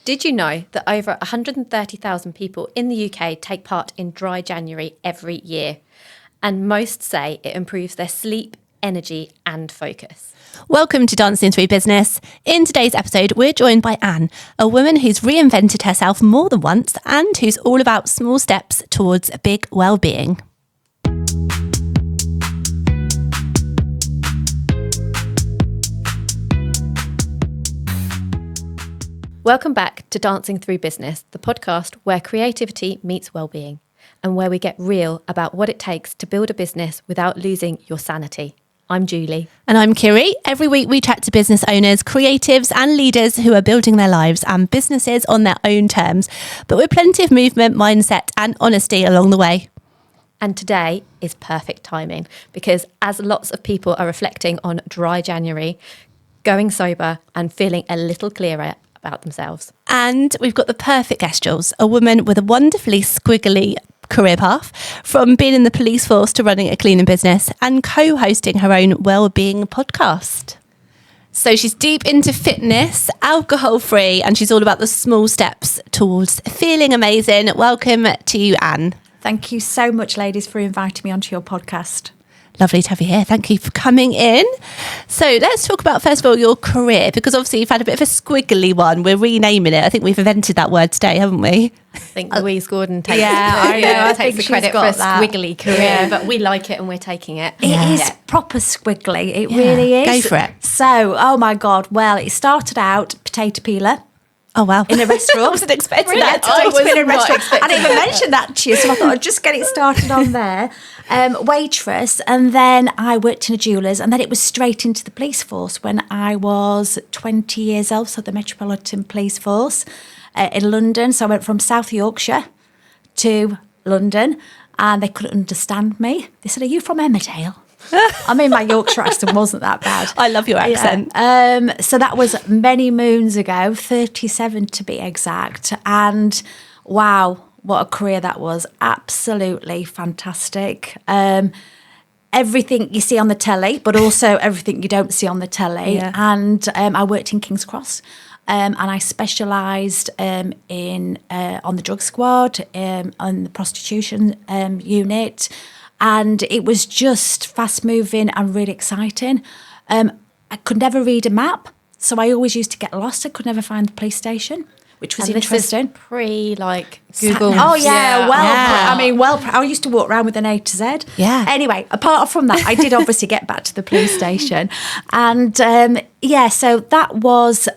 Did you know that over 130,000 people in the UK take part in Dry January every year? And most say it improves their sleep, energy and focus. Welcome to Dancing Through Business. In today's episode, we're joined by Anne, a woman who's reinvented herself more than once and who's all about small steps towards big well-being. Welcome back to Dancing Through Business, the podcast where creativity meets well-being and where we get real about what it takes to build a business without losing your sanity. I'm Julie. And I'm Kiri. Every week we chat to business owners, creatives and leaders who are building their lives and businesses on their own terms, but with plenty of movement, mindset and honesty along the way. And today is perfect timing because as lots of people are reflecting on Dry January, going sober and feeling a little clearer about themselves. And we've got the perfect guest, Jules, a woman with a wonderfully squiggly career path, from being in the police force to running a cleaning business and co-hosting her own wellbeing podcast. So she's deep into fitness, alcohol-free, and she's all about the small steps towards feeling amazing. Welcome to you, Anne. Thank you so much, ladies, for inviting me onto your podcast. Lovely to have you here. Thank you for coming in. So let's talk about, first of all, your career, because obviously you've had a bit of a squiggly one. We're renaming it. I think we've invented that word today, haven't we? I think Louise Gordon takes, takes the credit for a squiggly career, but we like it and we're taking it. It is proper squiggly. It really is. Go for it. So, oh my God. Well, it started out potato peeler. Oh, wow. In a restaurant. I wasn't expecting that. I was in a not restaurant. expecting I didn't even mention that to you, so I thought I'd just get it started on there. Waitress, and then I worked in a jeweller's, and then it was straight into the police force when I was 20 years old, so the Metropolitan Police Force in London. So I went from South Yorkshire to London, and they couldn't understand me. They said, "Are you from Emmerdale?" I mean, my Yorkshire accent wasn't that bad. I love your accent. Yeah. So that was many moons ago, 37 to be exact. And wow, what a career that was. Absolutely fantastic. Everything you see on the telly, but also everything you don't see on the telly. Yeah. And I worked in King's Cross. And I specialised on the drug squad, on the prostitution unit. And it was just fast moving and really exciting. I could never read a map, so I always used to get lost. I could never find the police station, which was interesting. This is Google. Oh yeah, I used to walk around with an A to Z. Yeah. Anyway, apart from that, I did obviously get back to the police station, and so that was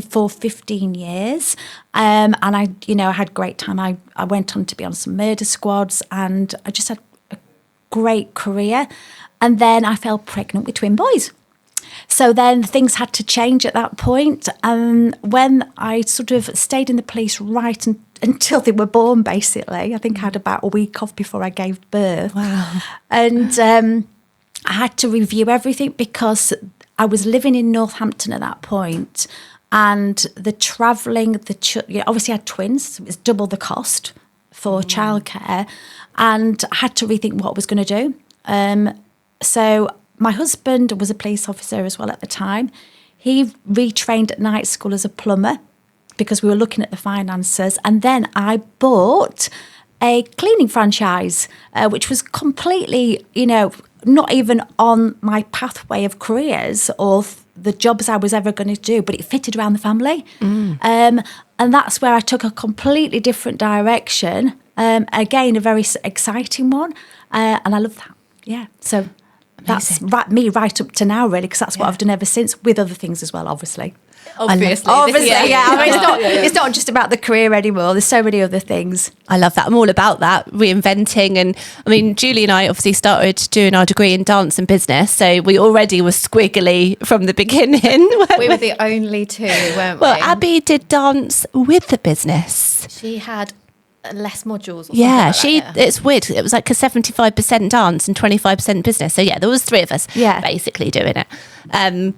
for 15 years, and I had a great time. I went on to be on some murder squads, and I just had great career. And then I fell pregnant with twin boys. So then things had to change at that point. When I sort of stayed in the police right until they were born, basically, I think I had about a week off before I gave birth. Wow. And I had to review everything because I was living in Northampton at that point, and the travelling, obviously I had twins, so it was double the cost for childcare, and I had to rethink what I was going to do. So my husband was a police officer as well at the time. He retrained at night school as a plumber because we were looking at the finances. And then I bought a cleaning franchise, which was completely, not even on my pathway of careers or the jobs I was ever going to do, but it fitted around the family. And that's where I took a completely different direction. Again, a very exciting one. And I love that. Yeah. So amazing. That's me right up to now, really, because that's what I've done ever since, with other things as well, obviously. Obviously, I mean, it's not just about the career anymore. There's so many other things. I love that. I'm all about that, reinventing. And I mean, Julie and I obviously started doing our degree in dance and business, so we already were squiggly from the beginning. We were the only two, weren't we? Well, Abby did dance with the business. She had less modules. Or Yeah, something like that, it's weird. It was like a 75% dance and 25% business. So yeah, there was three of us basically doing it.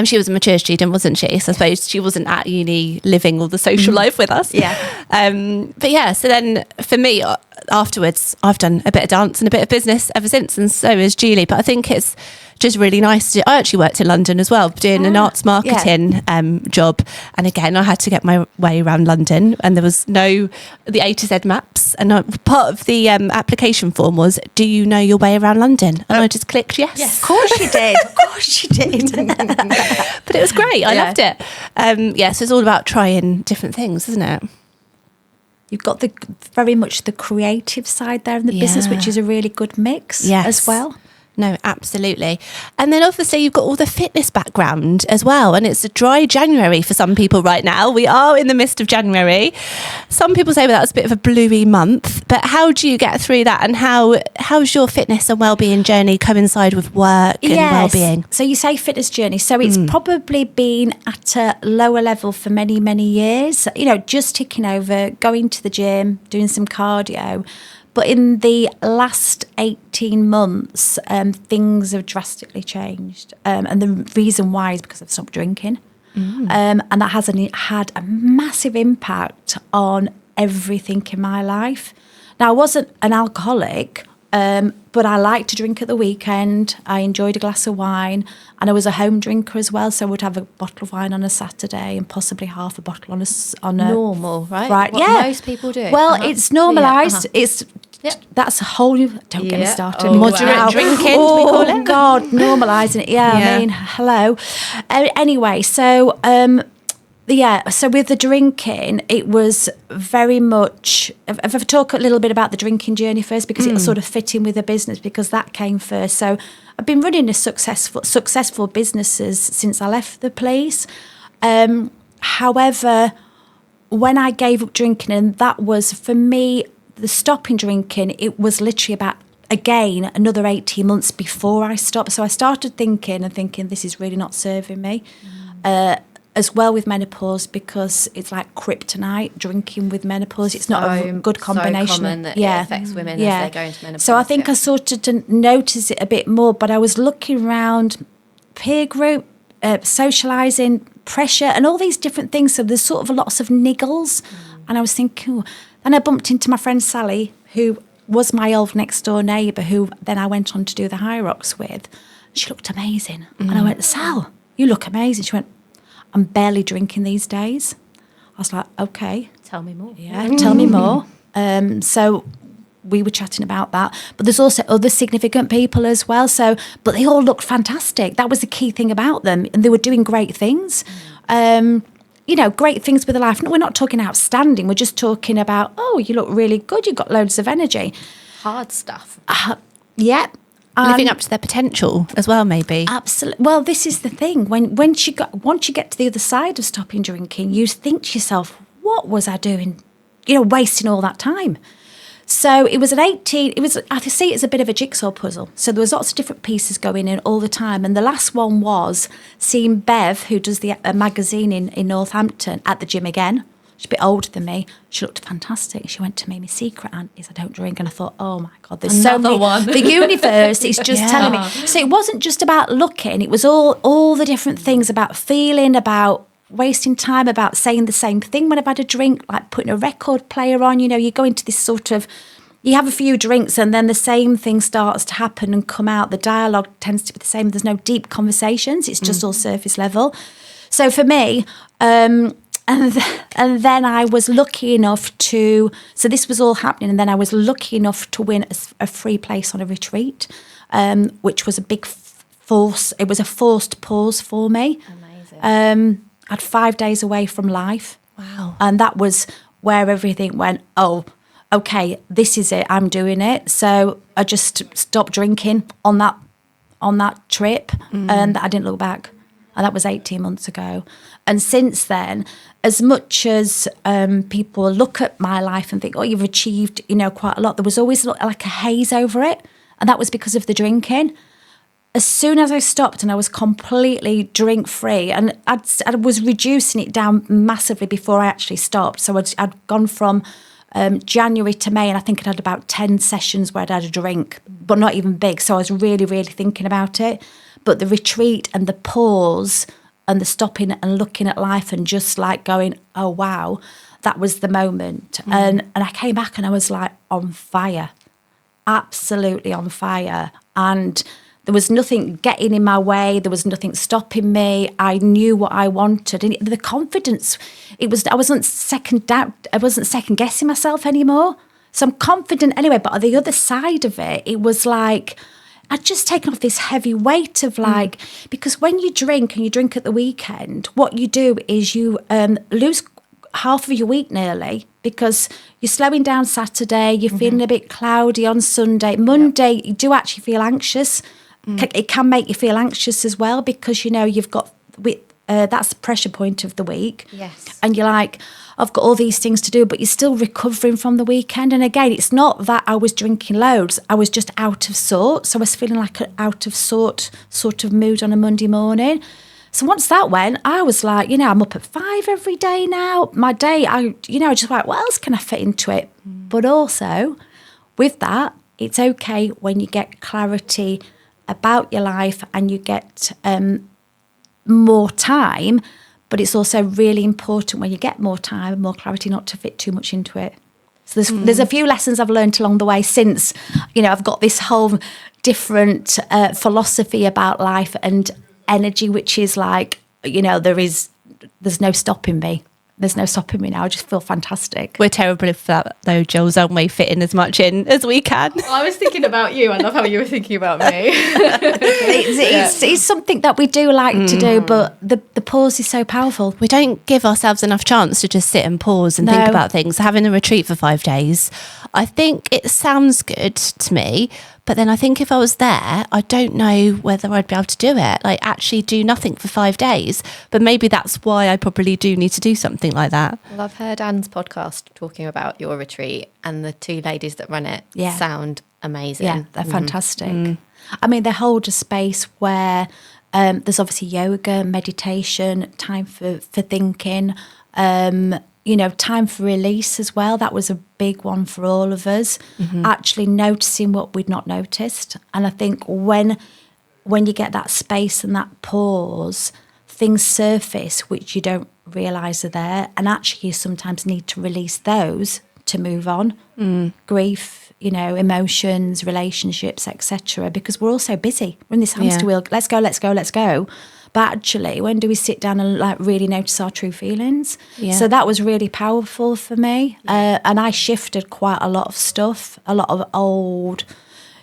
She was a mature student, wasn't she? So I suppose she wasn't at uni living all the social life with us. Yeah. But yeah, so then for me, afterwards, I've done a bit of dance and a bit of business ever since, and so has Julie. But I think it's just really nice I actually worked in London as well, doing an arts marketing job. And again, I had to get my way around London, and there was the A to Z maps. And part of the application form was, do you know your way around London? And I just clicked yes. Of course you did. Of course you did. But it was great. I loved it. So it's all about trying different things, isn't it? You've got very much the creative side there in the business, which is a really good mix as well. No, absolutely. And then obviously you've got all the fitness background as well. And it's a dry January for some people right now. We are in the midst of January. Some people say that's a bit of a bluey month. But how do you get through that? And how's your fitness and wellbeing journey coincide with work and wellbeing? So you say fitness journey. So it's probably been at a lower level for many, many years. Just ticking over, going to the gym, doing some cardio. But in the last 18 months, things have drastically changed. And the reason why is because I've stopped drinking. And that has had a massive impact on everything in my life. Now, I wasn't an alcoholic, but I liked to drink at the weekend. I enjoyed a glass of wine. And I was a home drinker as well, so I would have a bottle of wine on a Saturday and possibly half a bottle on a normal, right? Right, what most people do. Well, it's normalised. It's that's a whole new. Don't get me started. Moderate drinking, we call it. Oh God, normalising it. I mean, hello. Anyway, so so with the drinking, it was very much. If I talk a little bit about the drinking journey first, because it'll sort of fit in with the business, because that came first. So I've been running a successful businesses since I left the police. However, when I gave up drinking, and that was for me, the stopping drinking, it was literally about, again, another 18 months before I stopped. So I started thinking, this is really not serving me. As well with menopause, because it's like kryptonite, drinking with menopause. It's not a good combination. So common that it affects women as they go into menopause. So I think I started to notice it a bit more, but I was looking around peer group, socialising, pressure, and all these different things. So there's sort of lots of niggles. And I was thinking, and I bumped into my friend Sally, who was my old next door neighbour, who then I went on to do the Hyrox with. She looked amazing. And I went, Sal, you look amazing. She went, I'm barely drinking these days. I was like, okay. Tell me more. Yeah, tell me more. So we were chatting about that. But there's also other significant people as well. But they all looked fantastic. That was the key thing about them. And they were doing great things. Great things with their life. We're not talking outstanding. We're just talking about, you look really good. You've got loads of energy. Hard stuff. Living up to their potential as well, maybe. Absolutely. Well, this is the thing. Once you get to the other side of stopping drinking, you think to yourself, what was I doing? Wasting all that time. So it was I see it as a bit of a jigsaw puzzle. So there was lots of different pieces going in all the time. And the last one was seeing Bev, who does a magazine in Northampton, at the gym again. She's a bit older than me. She looked fantastic. She went to me, my secret, Aunt, is I don't drink. And I thought, oh my God, there's so many. One. The universe is just telling me. So it wasn't just about looking. It was all the different things about feeling, about wasting time, about saying the same thing when I've had a drink, like putting a record player on. You go into this sort of, you have a few drinks and then the same thing starts to happen and come out. The dialogue tends to be the same. There's no deep conversations. It's just all surface level. So for me, and then I was lucky enough to, so this was all happening, and then I was lucky enough to win a free place on a retreat, which was a big it was a forced pause for me. Amazing. I had 5 days away from life. Wow. And that was where everything went, oh, okay, this is it, I'm doing it. So I just stopped drinking on that trip, and I didn't look back. And that was 18 months ago. And since then, as much as people look at my life and think, oh, you've achieved, quite a lot, there was always like a haze over it. And that was because of the drinking. As soon as I stopped and I was completely drink-free, and I was reducing it down massively before I actually stopped. So I'd gone from January to May, and I think I'd had about 10 sessions where I'd had a drink, but not even big. So I was really, really thinking about it. But the retreat and the pause and the stopping and looking at life and just like going, oh, wow, that was the moment. And I came back and I was like on fire, absolutely on fire. And there was nothing getting in my way. There was nothing stopping me. I knew what I wanted. And the confidence, I wasn't second guessing myself anymore. So I'm confident anyway. But on the other side of it, it was like, I'd just taken off this heavy weight of like, because when you drink and you drink at the weekend, what you do is you lose half of your week nearly, because you're slowing down Saturday, you're feeling a bit cloudy on Sunday. Monday, you do actually feel anxious. It can make you feel anxious as well, because, you know, you've got, that's the pressure point of the week. Yes. And you're like, I've got all these things to do, but you're still recovering from the weekend. And again, it's not that I was drinking loads, I was just out of sorts. So I was feeling like an out of sort of mood on a Monday morning. So once that went, I was like, you know, I'm up at 5 every day now. My day, just like, what else can I fit into it? But also, with that, it's okay when you get clarity about your life and you get more time, but it's also really important when you get more time and more clarity not to fit too much into it. So there's a few lessons I've learned along the way since, you know, I've got this whole different philosophy about life and energy, which is like, you know, there's no stopping me. There's no stopping me now. I just feel fantastic. We're terrible for that though, Jules, aren't we? Fitting as much in as we can. I was thinking about you. I love how you were thinking about me. It's something that we do like to do, but the pause is so powerful. We don't give ourselves enough chance to just sit and pause and think about things. Having a retreat for 5 days, I think it sounds good to me. But then I think if I was there, I don't know whether I'd be able to do it. Like actually do nothing for 5 days. But maybe that's why I probably do need to do something like that. Well, I've heard Ann's podcast talking about your retreat, and the 2 ladies that run it sound amazing. Yeah, they're fantastic. I mean, they hold a space where there's obviously yoga, meditation, time for thinking, you know, time for release as well. That was a big one for all of us. Actually noticing what we'd not noticed. And I think when you get that space and that pause, things surface which you don't realise are there. And actually you sometimes need to release those to move on. Grief, you know, emotions, relationships, etc. Because we're all so busy. We're in this hamster wheel. Let's go. But actually, when do we sit down and like really notice our true feelings? Yeah. So that was really powerful for me. And I shifted quite a lot of stuff, a lot of old,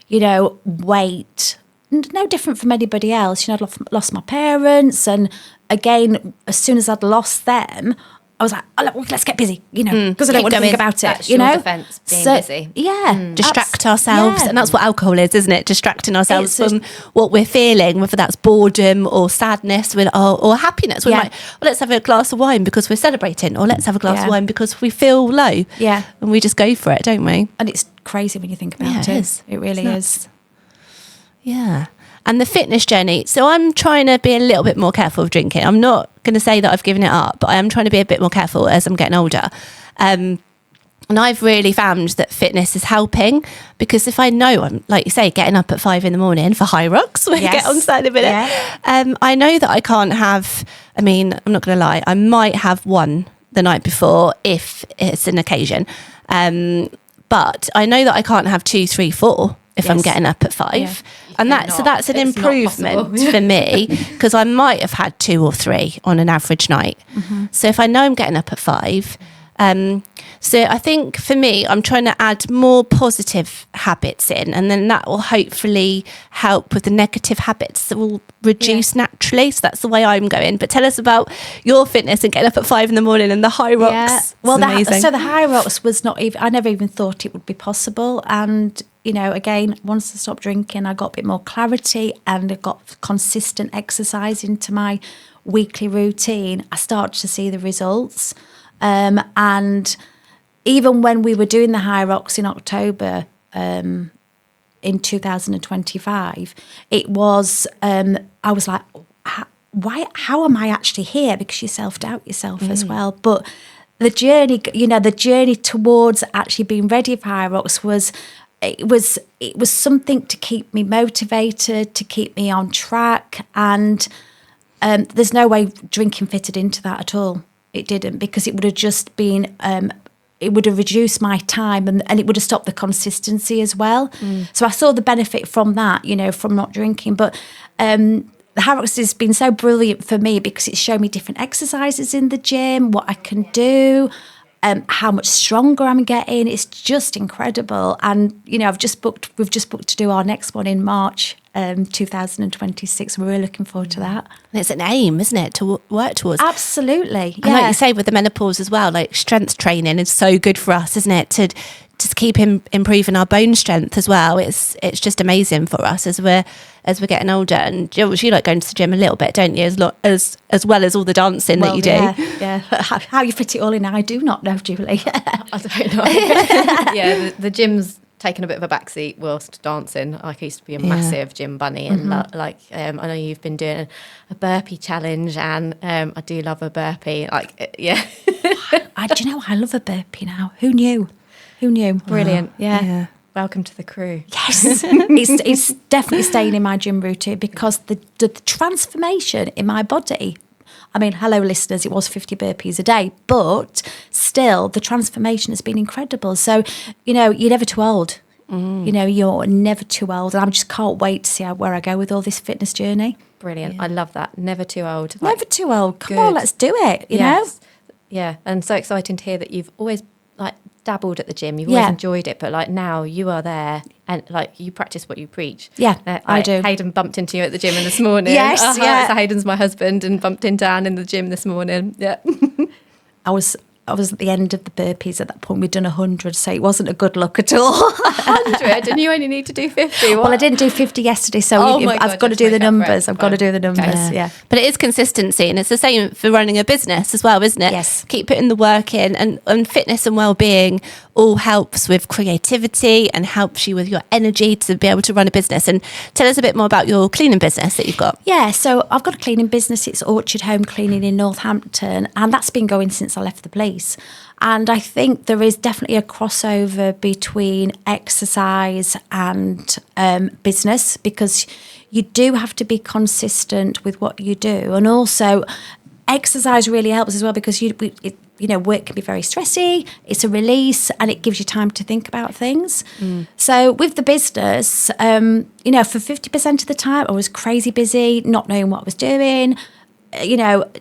you know, weight. No different from anybody else. You know, I'd lost my parents. And again, as soon as I'd lost them, I was like, oh, let's get busy, you know, because I don't want to think about it. That's you your know, defense, being busy. Yeah, distract ourselves, and that's what alcohol is, isn't it? Distracting ourselves from what we're feeling, whether that's boredom or sadness, or happiness. We're like, well, let's have a glass of wine because we're celebrating, or let's have a glass of wine because we feel low. Yeah, and we just go for it, don't we? And it's crazy when you think about it. It really is. Yeah. And the fitness journey. So I'm trying to be a little bit more careful of drinking. I'm not going to say that I've given it up, but I am trying to be a bit more careful as I'm getting older. And I've really found that fitness is helping, because if I know I'm, like you say, getting up at 5 a.m. for Hyrox, we'll get on to that in a minute. I know that I can't have, I mean, I'm not going to lie, I might have one the night before if it's an occasion. But I know that I can't have 2, 3, 4 if I'm getting up at 5. And that's an improvement for me, because I might have had 2 or 3 on an average night. So if I know I'm getting up at 5, so I think for me, I'm trying to add more positive habits in, and then that will hopefully help with the negative habits that will reduce naturally. So that's the way I'm going. But tell us about your fitness and getting up at 5 in the morning and the Hyrox. Yeah. Well, the Hyrox was not even, I never even thought it would be possible. And, you know, again, once I stopped drinking, I got a bit more clarity and I got consistent exercise into my weekly routine. I started to see the results. And even when we were doing the Hyrox in October in 2025, it was, I was like, how am I actually here? Because you self-doubt yourself as well. But the journey towards actually being ready for Hyrox was something to keep me motivated, to keep me on track. And there's no way drinking fitted into that at all. It didn't, because it would have just been, it would have reduced my time and it would have stopped the consistency as well. So I saw the benefit from that, from not drinking. But the Hyrox has been so brilliant for me because it's shown me different exercises in the gym, what I can do, how much stronger I'm getting. It's just incredible. And, we've just booked to do our next one in March 2026. We're really looking forward to that. And it's an aim, isn't it, to work towards? Absolutely. And like you say, with the menopause as well, like strength training is so good for us, isn't it? To just keep improving our bone strength as well. It's just amazing for us as we're getting older. And Jules, you like going to the gym a little bit, don't you? As well as all the dancing that you do. Yeah. How you fit it all in, I do not know, Julie. I don't know. Yeah, the gym's taken a bit of a backseat whilst dancing. Like, I used to be a massive gym bunny, and I know you've been doing a burpee challenge, and I do love a burpee. Do you know, I love a burpee now. Who knew? Brilliant. Wow. Yeah. Welcome to the crew. Yes. it's definitely staying in my gym routine because the transformation in my body, I mean, hello listeners, it was 50 burpees a day, but still the transformation has been incredible. So, you're never too old. You're never too old. And I just can't wait to see where I go with all this fitness journey. Brilliant. Yeah. I love that. Never too old. Never too old. Come on, let's do it, you know? Yeah. And so exciting to hear that you've always dabbled at the gym. You've always enjoyed it, but now you are there and you practice what you preach. Yeah, I do. Hayden bumped into you at the gym this morning. Yes, So Hayden's my husband and bumped into Ann in the gym this morning. Yeah. I was at the end of the burpees at that point. We'd done 100, so it wasn't a good look at all. 100, and you only need to do 50. What? Well, I didn't do 50 yesterday, so I've got to do the numbers. I've got to do the numbers, yeah. But it is consistency, and it's the same for running a business as well, isn't it? Yes. Keep putting the work in, and fitness and well-being all helps with creativity and helps you with your energy to be able to run a business. And tell us a bit more about your cleaning business that you've got. Yeah, so I've got a cleaning business. It's Orchard Home Cleaning in Northampton, and that's been going since I left the police. And I think there is definitely a crossover between exercise and business, because you do have to be consistent with what you do. And also exercise really helps as well, because work can be very stressy. It's a release and it gives you time to think about things. So with the business, for 50% of the time I was crazy busy, not knowing what I was doing,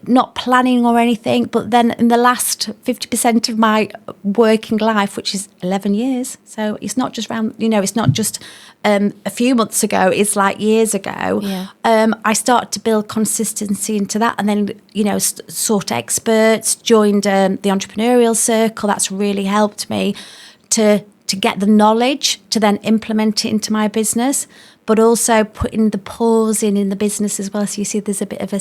not planning or anything. But then in the last 50% of my working life, which is 11 years, so it's not just it's not just a few months ago, it's like years ago. I started to build consistency into that, and then sought experts, joined the entrepreneurial circle. That's really helped me to get the knowledge to then implement it into my business, but also putting the pause in the business as well. So you see there's a bit of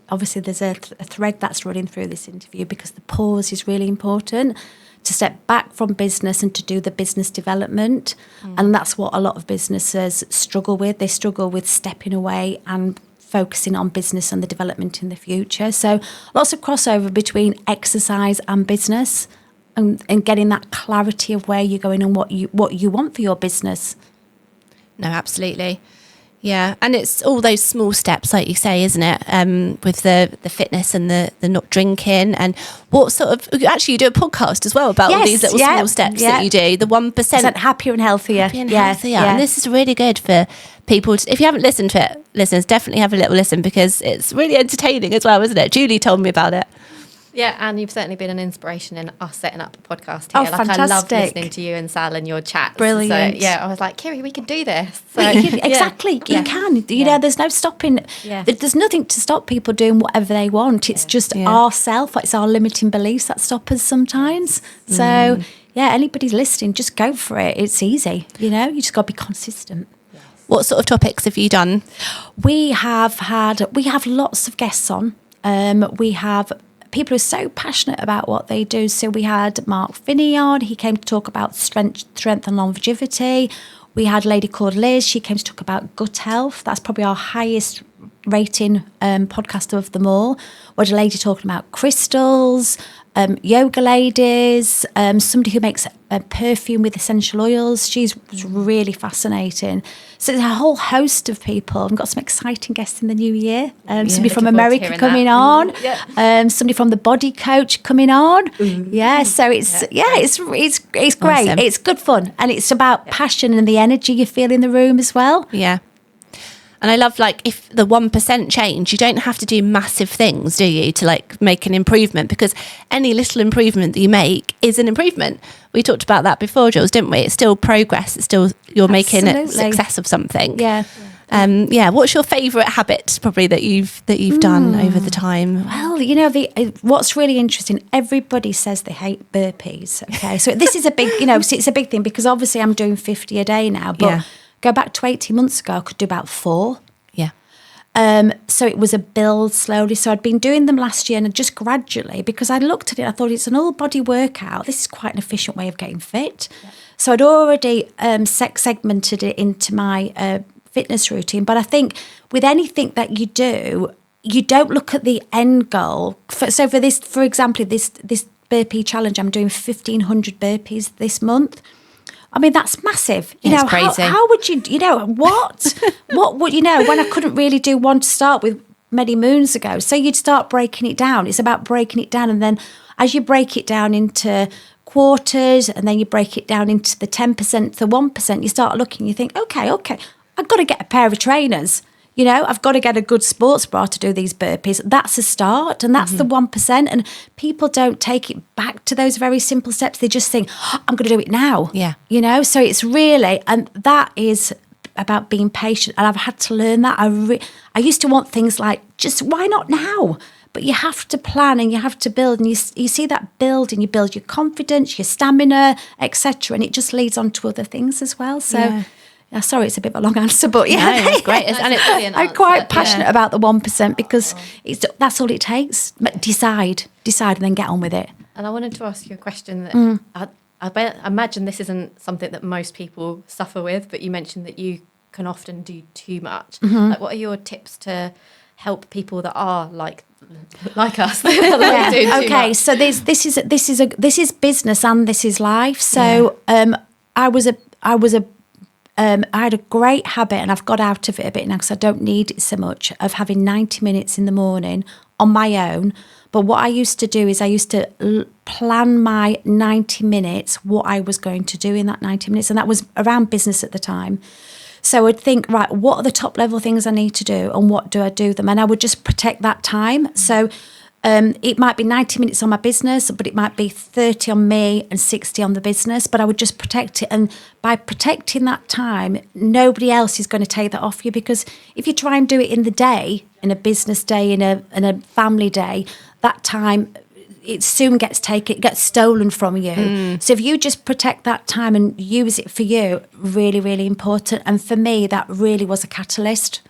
obviously there's a thread that's running through this interview, because the pause is really important, to step back from business and to do the business development. And that's what a lot of businesses struggle with. They struggle with stepping away and focusing on business and the development in the future. So lots of crossover between exercise and business, and getting that clarity of where you're going and what you want for your business. No, absolutely. Yeah, and it's all those small steps, like you say, isn't it? With the fitness and the not drinking, and what sort of, actually you do a podcast as well about all these little small steps that you do, the 1%. Happier and healthier. And this is really good for people. If you haven't listened to it, listeners, definitely have a little listen, because it's really entertaining as well, isn't it? Julie told me about it. Yeah, and you've certainly been an inspiration in us setting up a podcast here. Fantastic. I love listening to you and Sal and your chats. Brilliant. So, I was like, Kiri, we can do this. So, exactly. You can. There's no stopping. Yeah. There's nothing to stop people doing whatever they want. It's just ourself. It's our limiting beliefs that stop us sometimes. So, anybody's listening, just go for it. It's easy. You just got to be consistent. What sort of topics have you done? We have lots of guests on. We have people who are so passionate about what they do. So we had Mark Finney on. He came to talk about strength and longevity. We had a lady called Liz. She came to talk about gut health. That's probably our highest rating podcast of them all. We had a lady talking about crystals. yoga ladies, somebody who makes a perfume with essential oils. She's really fascinating. So there's a whole host of people. I've got some exciting guests in the new year. Somebody from America coming on. Somebody from the Body Coach coming on. Yeah, so it's great. Awesome. It's good fun, and it's about passion and the energy you feel in the room as well. Yeah. And I love, like, if the 1% change, you don't have to do massive things, do you, to like make an improvement, because any little improvement that you make is an improvement. We talked about that before, Jules, didn't we? It's still progress. It's still, you're making a success of something. Yeah. What's your favourite habit probably that you've done over the time? Well, what's really interesting, everybody says they hate burpees. Okay. So this is a big, it's a big thing, because obviously I'm doing 50 a day now, but go back to 18 months ago, I could do about 4. Yeah. So it was a build slowly. So I'd been doing them last year, and just gradually, because I looked at it, I thought it's an all body workout. This is quite an efficient way of getting fit. Yeah. So I'd already segmented it into my fitness routine. But I think with anything that you do, you don't look at the end goal. So for this, for example, this burpee challenge, I'm doing 1,500 burpees this month. I mean, that's massive. It's crazy. How would you, what would, when I couldn't really do one to start with many moons ago. So you'd start breaking it down. It's about breaking it down. And then as you break it down into quarters, and then you break it down into the 10%, the 1%, you start looking, you think, okay, I've got to get a pair of trainers. I've got to get a good sports bra to do these burpees. That's a start, and that's the 1%. And people don't take it back to those very simple steps. They just think, I'm going to do it now. Yeah. So it's really, and that is about being patient. And I've had to learn that. I used to want things like, just why not now? But you have to plan, and you have to build, and you see that build, and you build your confidence, your stamina, etc. And it just leads on to other things as well. So. Yeah, sorry, it's a bit of a long answer, but no, it's great. And it's brilliant. I'm quite passionate about the 1% because that's all it takes. But decide, and then get on with it. And I wanted to ask you a question that I imagine this isn't something that most people suffer with, but you mentioned that you can often do too much. Like, what are your tips to help people that are like us? Okay, so this is business and this is life. So I had a great habit, and I've got out of it a bit now because I don't need it so much, of having 90 minutes in the morning on my own. But what I used to do is I used to plan my 90 minutes, what I was going to do in that 90 minutes. And that was around business at the time. So I'd think, right, what are the top level things I need to do, and what do I do them? And I would just protect that time. So it might be 90 minutes on my business, but it might be 30 on me and 60 on the business. But I would just protect it. And by protecting that time, nobody else is going to take that off you. Because if you try and do it in the day, in a business day, in a family day, that time, it soon gets stolen from you. So if you just protect that time and use it for you, really, really important. And for me, that really was a catalyst,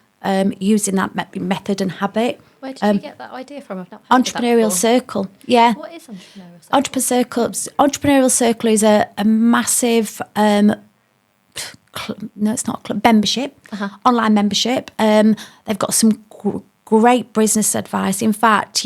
using that method and habit. Where did you get that idea from? I've not heard Entrepreneurial Circle. Yeah. What is Entrepreneurial Circle? Entrepreneurial Circle is a massive, no, it's not a club, membership, online membership. They've got some great business advice. In fact,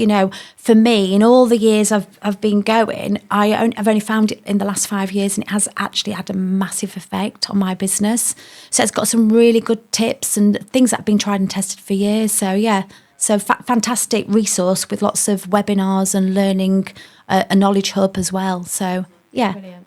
for me, in all the years I've been going, I've only found it in the last 5 years, and it has actually had a massive effect on my business. So it's got some really good tips and things that have been tried and tested for years. So yeah. So fantastic resource with lots of webinars and learning, a knowledge hub as well. So, yeah. Brilliant.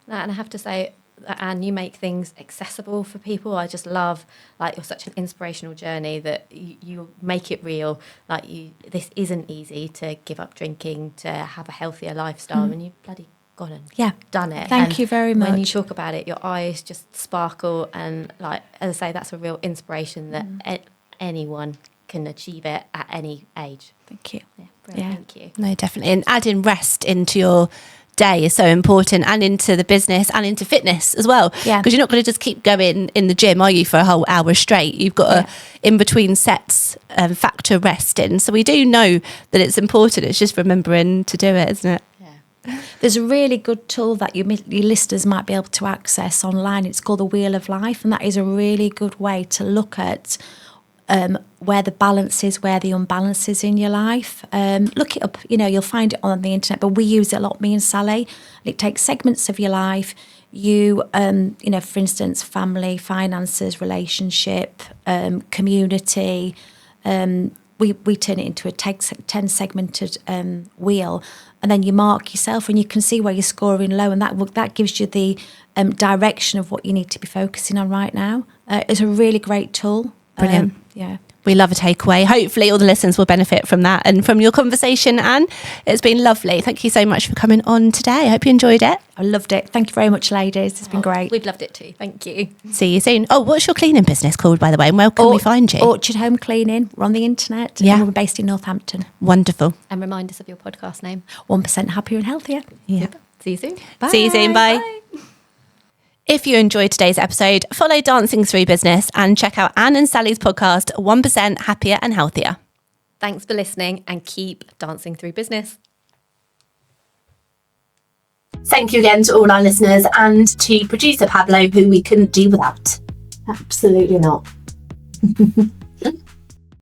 And I have to say, Anne, you make things accessible for people. I just love, you're such an inspirational journey that you make it real. This isn't easy to give up drinking, to have a healthier lifestyle, and you've bloody gone and done it. Thank you very much. When you talk about it, your eyes just sparkle, and as I say, that's a real inspiration that anyone can achieve it at any age. Thank you. Yeah, brilliant. Thank you. No, definitely. And adding rest into your day is so important, and into the business and into fitness as well. Yeah. Because you're not going to just keep going in the gym, are you, for a whole hour straight? You've got to, in between sets, factor rest in. So we do know that it's important. It's just remembering to do it, isn't it? Yeah. There's a really good tool that your listeners might be able to access online. It's called the Wheel of Life, and that is a really good way to look at where the balance is, where the unbalance is in your life. Look it up, you'll find it on the internet, but we use it a lot, me and Sally. It takes segments of your life. You, for instance, family, finances, relationship, community. We turn it into a 10 segmented wheel, and then you mark yourself and you can see where you're scoring low, and that gives you the direction of what you need to be focusing on right now. It's a really great tool. Brilliant. Yeah. We love a takeaway. Hopefully all the listeners will benefit from that and from your conversation, Anne. It's been lovely. Thank you so much for coming on today. I hope you enjoyed it. I loved it. Thank you very much, ladies. It's been great. We've loved it too. Thank you. See you soon. Oh, what's your cleaning business called, by the way? And where can we find you? Orchard Home Cleaning. We're on the internet. Yeah. And we're based in Northampton. Wonderful. And remind us of your podcast name. 1% happier and healthier. Yeah. See you soon. Bye. See you soon. Bye. If you enjoyed today's episode, follow Dancing Through Business and check out Anne and Sally's podcast, 1% Happier and Healthier. Thanks for listening and keep dancing through business. Thank you again to all our listeners and to producer Pablo, who we couldn't do without. Absolutely not.